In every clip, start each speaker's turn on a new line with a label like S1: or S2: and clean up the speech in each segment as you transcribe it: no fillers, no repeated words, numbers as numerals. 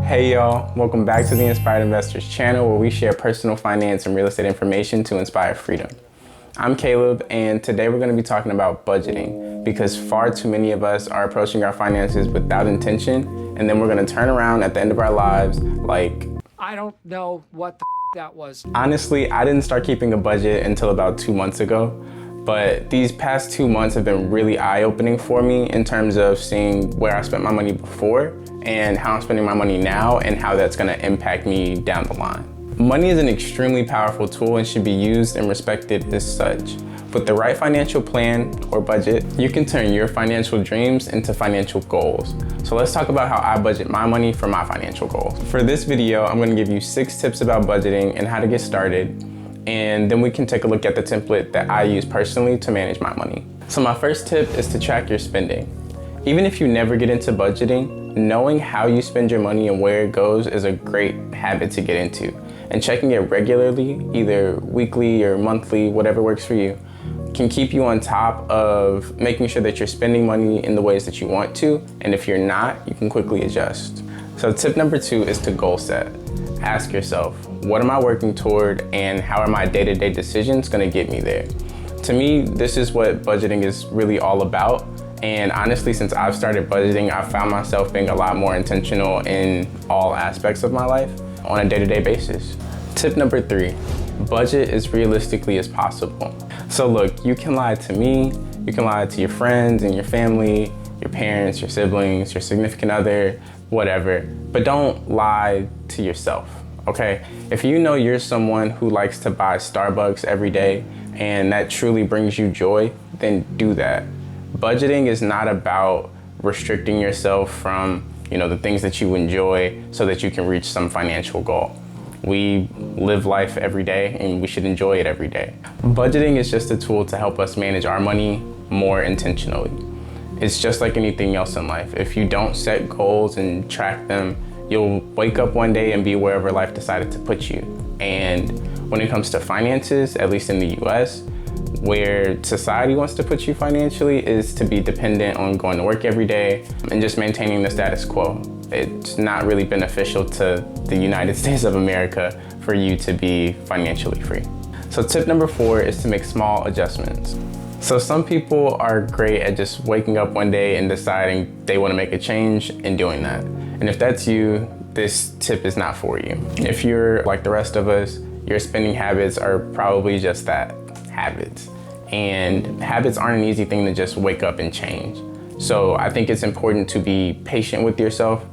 S1: Hey y'all, welcome back to the Inspired Investors channel where we share personal finance and real estate information to inspire freedom. I'm Caleb, and today we're going to be talking about budgeting because far too many of us are approaching our finances without intention, and then we're going to turn around at the end of our lives like,
S2: I don't know what the that was.
S1: Honestly, I didn't start keeping a budget until about 2 months ago, but these past 2 months have been really eye-opening for me in terms of seeing where I spent my money before and how I'm spending my money now and how that's gonna impact me down the line. Money is an extremely powerful tool and should be used and respected as such. With the right financial plan or budget, you can turn your financial dreams into financial goals. So let's talk about how I budget my money for my financial goals. For this video, I'm gonna give you 6 tips about budgeting and how to get started. And then we can take a look at the template that I use personally to manage my money. So my first tip is to track your spending. Even if you never get into budgeting, knowing how you spend your money and where it goes is a great habit to get into. And checking it regularly, either weekly or monthly, whatever works for you, can keep you on top of making sure that you're spending money in the ways that you want to. And if you're not, you can quickly adjust. So tip number 2 is to goal set. Ask yourself, what am I working toward and how are my day-to-day decisions gonna get me there? To me, this is what budgeting is really all about. And honestly, since I've started budgeting, I've found myself being a lot more intentional in all aspects of my life on a day-to-day basis. Tip number 3, budget as realistically as possible. So look, you can lie to me, you can lie to your friends and your family, your parents, your siblings, your significant other, whatever, but don't lie to yourself, okay? If you know you're someone who likes to buy Starbucks every day and that truly brings you joy, then do that. Budgeting is not about restricting yourself from, the things that you enjoy so that you can reach some financial goal. We live life every day and we should enjoy it every day. Budgeting is just a tool to help us manage our money more intentionally. It's just like anything else in life. If you don't set goals and track them, you'll wake up one day and be wherever life decided to put you. And when it comes to finances, at least in the US, where society wants to put you financially is to be dependent on going to work every day and just maintaining the status quo. It's not really beneficial to the United States of America for you to be financially free. So tip number 4 is to make small adjustments. So some people are great at just waking up one day and deciding they want to make a change and doing that. And if that's you, this tip is not for you. If you're like the rest of us, your spending habits are probably just that, habits. And habits aren't an easy thing to just wake up and change. So I think it's important to be patient with yourself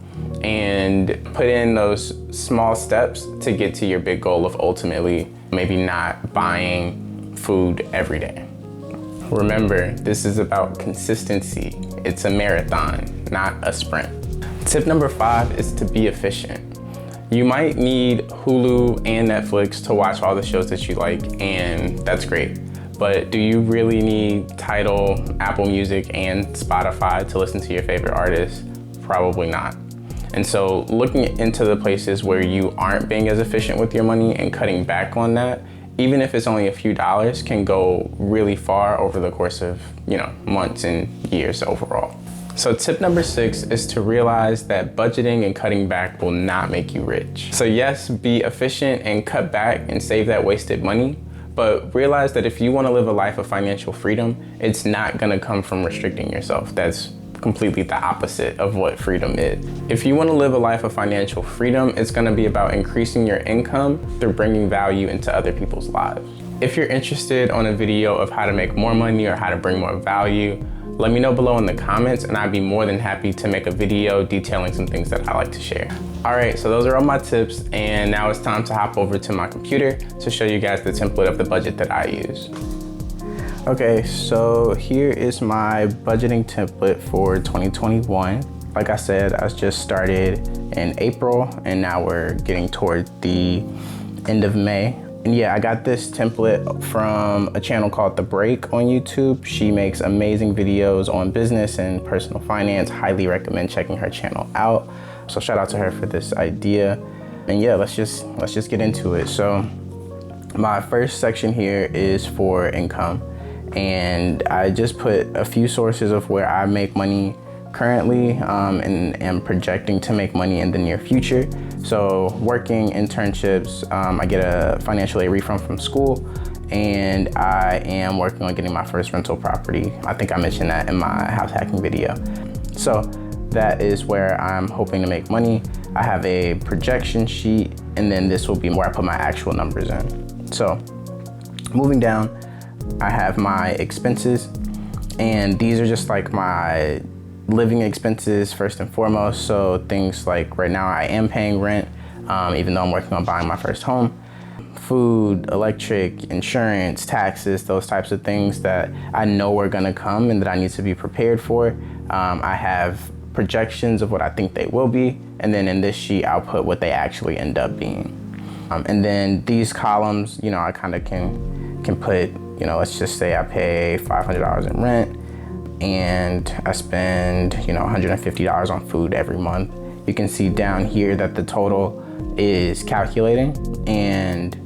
S1: and put in those small steps to get to your big goal of ultimately maybe not buying food every day. Remember, this is about consistency. It's a marathon, not a sprint. Tip number 5 is to be efficient. You might need Hulu and Netflix to watch all the shows that you like, and that's great. But do you really need Tidal, Apple Music, and Spotify to listen to your favorite artists? Probably not. And so looking into the places where you aren't being as efficient with your money and cutting back on that, even if it's only a few dollars, can go really far over the course of, months and years overall. So tip number 6 is to realize that budgeting and cutting back will not make you rich. So yes, be efficient and cut back and save that wasted money, but realize that if you want to live a life of financial freedom, it's not going to come from restricting yourself. That's completely the opposite of what freedom is. If you want to live a life of financial freedom, it's going to be about increasing your income through bringing value into other people's lives. If you're interested on a video of how to make more money or how to bring more value, let me know below in the comments and I'd be more than happy to make a video detailing some things that I like to share. All right, so those are all my tips, and now it's time to hop over to my computer to show you guys the template of the budget that I use. Okay, so here is my budgeting template for 2021. Like I said, I just started in April and now we're getting toward the end of May. And yeah, I got this template from a channel called The Break on YouTube. She makes amazing videos on business and personal finance. Highly recommend checking her channel out. So shout out to her for this idea. And yeah, let's just get into it. So my first section here is for income. And I just put a few sources of where I make money currently and am projecting to make money in the near future. So working internships, I get a financial aid refund from school, and I am working on getting my first rental property. I think I mentioned that in my house hacking video. So that is where I'm hoping to make money. I have a projection sheet, and then this will be where I put my actual numbers in. So moving down, I have my expenses, and these are just like my living expenses first and foremost. So things like right now I am paying rent, even though I'm working on buying my first home. Food, electric, insurance, taxes, those types of things that I know are gonna come and that I need to be prepared for. I have projections of what I think they will be, and then in this sheet I'll put what they actually end up being. And then these columns, I kind of can put, let's just say I pay $500 in rent, and I spend, $150 on food every month. You can see down here that the total is calculating, and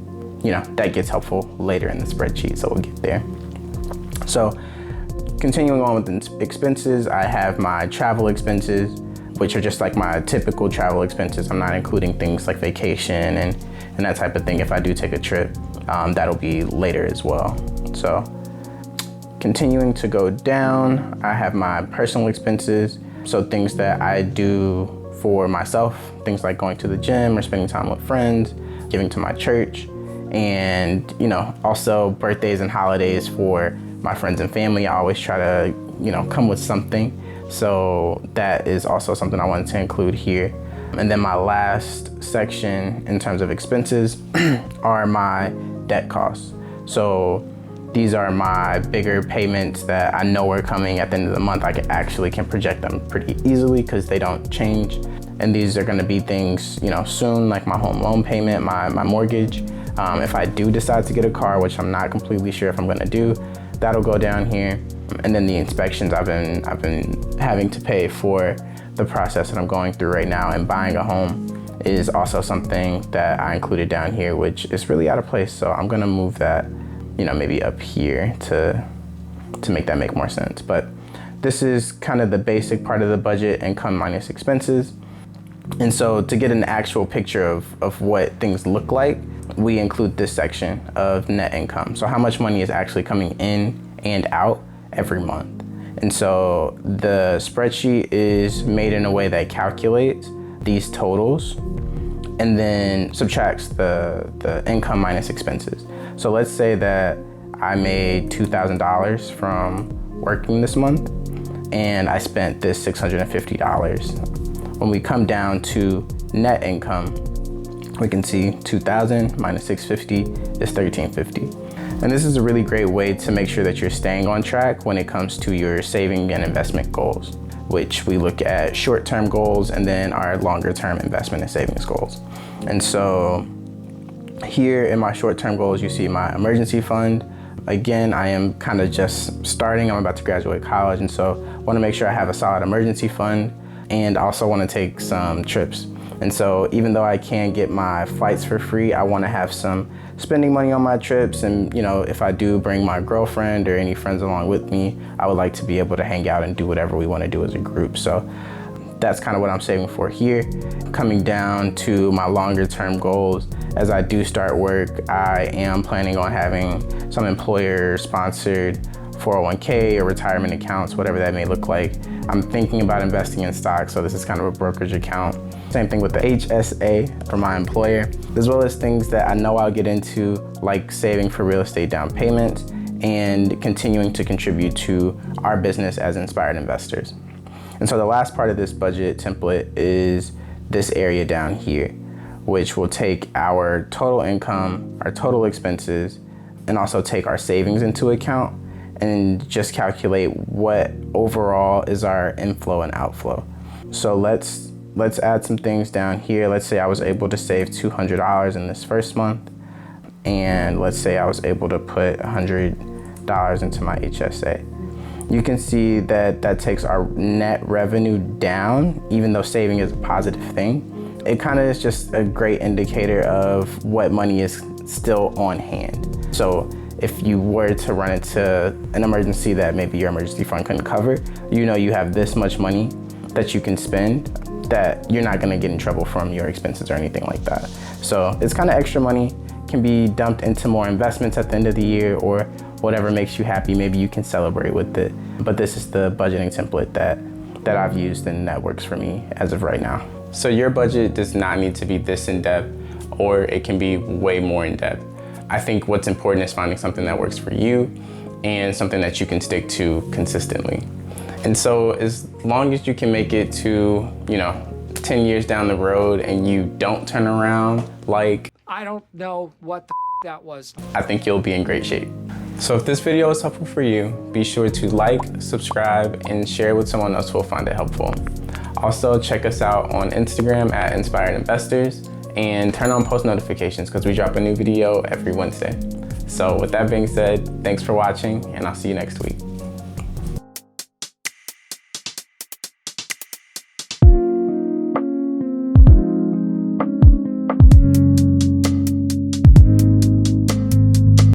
S1: that gets helpful later in the spreadsheet, so we'll get there. So continuing on with the expenses, I have my travel expenses, which are just like my typical travel expenses. I'm not including things like vacation and that type of thing. If I do take a trip, that'll be later as well. So continuing to go down, I have my personal expenses. So things that I do for myself, things like going to the gym or spending time with friends, giving to my church, and also birthdays and holidays for my friends and family. I always try to come with something. So that is also something I wanted to include here. And then my last section in terms of expenses are my debt costs. So these are my bigger payments that I know are coming at the end of the month. I can project them pretty easily because they don't change. And these are gonna be things, soon, like my home loan payment, my mortgage. If I do decide to get a car, which I'm not completely sure if I'm gonna do, that'll go down here. And then the inspections I've been having to pay for the process that I'm going through right now, and buying a home is also something that I included down here, which is really out of place. So I'm gonna move that, maybe up here to make that make more sense. But this is kind of the basic part of the budget, income minus expenses. And so to get an actual picture of what things look like, we include this section of net income. So how much money is actually coming in and out every month. And so the spreadsheet is made in a way that calculates these totals and then subtracts the income minus expenses. So let's say that I made $2,000 from working this month, and I spent this $650. When we come down to net income, we can see 2,000 minus 650 is 1,350. And this is a really great way to make sure that you're staying on track when it comes to your saving and investment goals, which we look at short-term goals and then our longer-term investment and savings goals. And so here in my short-term goals, you see my emergency fund. Again, I am kind of just starting. I'm about to graduate college, and so I want to make sure I have a solid emergency fund, and also want to take some trips. And so even though I can get my flights for free, I want to have some spending money on my trips. And if I do bring my girlfriend or any friends along with me, I would like to be able to hang out and do whatever we want to do as a group. So that's kind of what I'm saving for here. Coming down to my longer term goals, as I do start work, I am planning on having some employer sponsored 401k or retirement accounts, whatever that may look like. I'm thinking about investing in stocks, so this is kind of a brokerage account. Same thing with the HSA for my employer, as well as things that I know I'll get into, like saving for real estate down payments and continuing to contribute to our business as inspired investors. And so the last part of this budget template is this area down here, which will take our total income, our total expenses, and also take our savings into account and just calculate what overall is our inflow and outflow. So let's add some things down here. Let's say I was able to save $200 in this first month, and let's say I was able to put $100 into my HSA. You can see that that takes our net revenue down, even though saving is a positive thing. It kind of is just a great indicator of what money is still on hand. So if you were to run into an emergency that maybe your emergency fund couldn't cover, you know you have this much money that you can spend that you're not gonna get in trouble from your expenses or anything like that. So it's kind of extra money, can be dumped into more investments at the end of the year or whatever makes you happy. Maybe you can celebrate with it. But this is the budgeting template that I've used and that works for me as of right now. So your budget does not need to be this in depth, or it can be way more in depth. I think what's important is finding something that works for you and something that you can stick to consistently. And so as long as you can make it to, 10 years down the road and you don't turn around like,
S2: I don't know what the that was.
S1: I think you'll be in great shape. So if this video was helpful for you, be sure to like, subscribe, and share with someone else who will find it helpful. Also, check us out on Instagram at Inspired Investors and turn on post notifications because we drop a new video every Wednesday. So with that being said, thanks for watching and I'll see you next week.